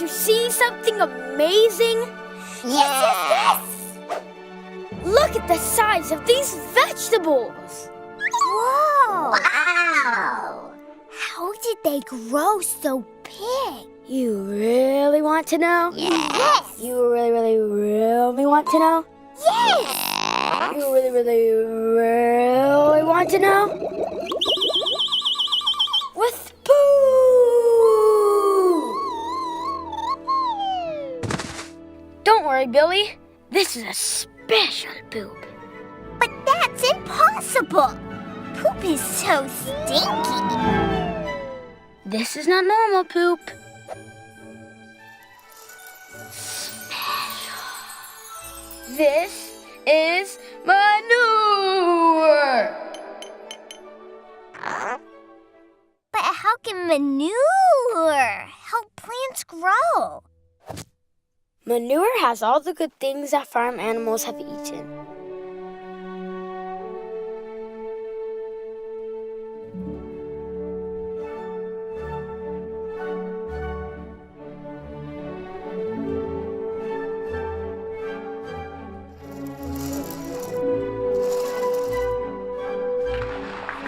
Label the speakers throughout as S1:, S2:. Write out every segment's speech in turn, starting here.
S1: you see something amazing?
S2: Yes!
S1: Look at the size of these vegetables!
S2: Whoa! Wow! How did they grow so big?
S1: You really want to know?
S2: Yes!
S1: You really want to know?
S2: Yes!
S1: You really want to know? With Pooh! Don't worry, Billy. This is a special poop.
S2: But that's impossible! Poop is so stinky.
S1: This is not normal poop. This is manure!
S2: But how can manure help plants grow?
S1: Manure has all the good things that farm animals have eaten.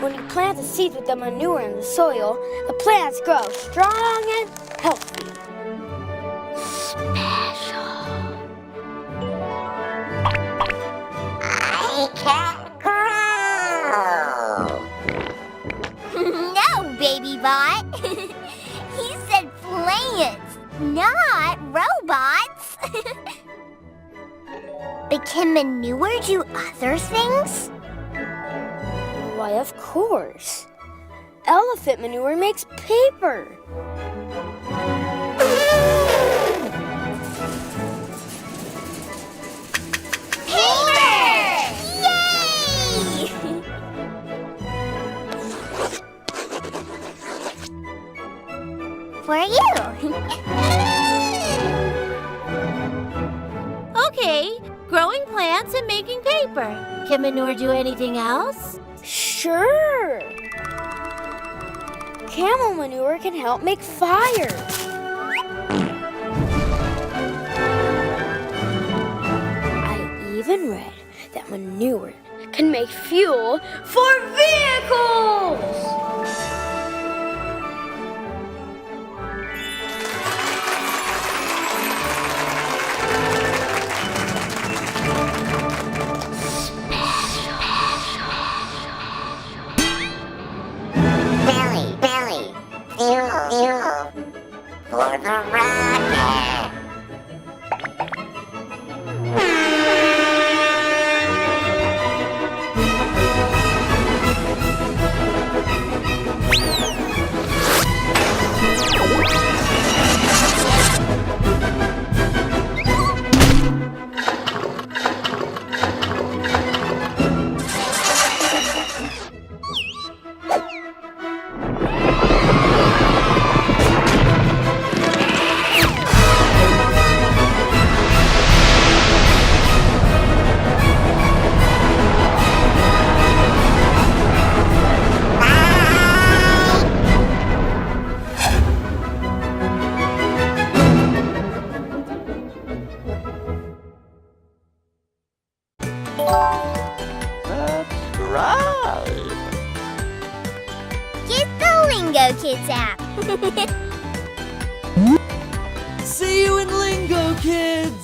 S1: When you plant the seeds with the manure in the soil, the plants grow strong and healthy. Special.
S2: I can't grow. No, baby bot. He said plants, not robots. But can manure do other things?
S1: Why, of course. Elephant manure makes paper.
S2: Paper! Yay! For you.
S3: Okay, growing plants and making paper. Can manure do anything else?
S1: Sure. Camel manure can help make fire. I even read that manure can make fuel for vehicles.
S2: Belly, fuel, for the rocket. Get the Lingokids app.
S4: See you in Lingokids!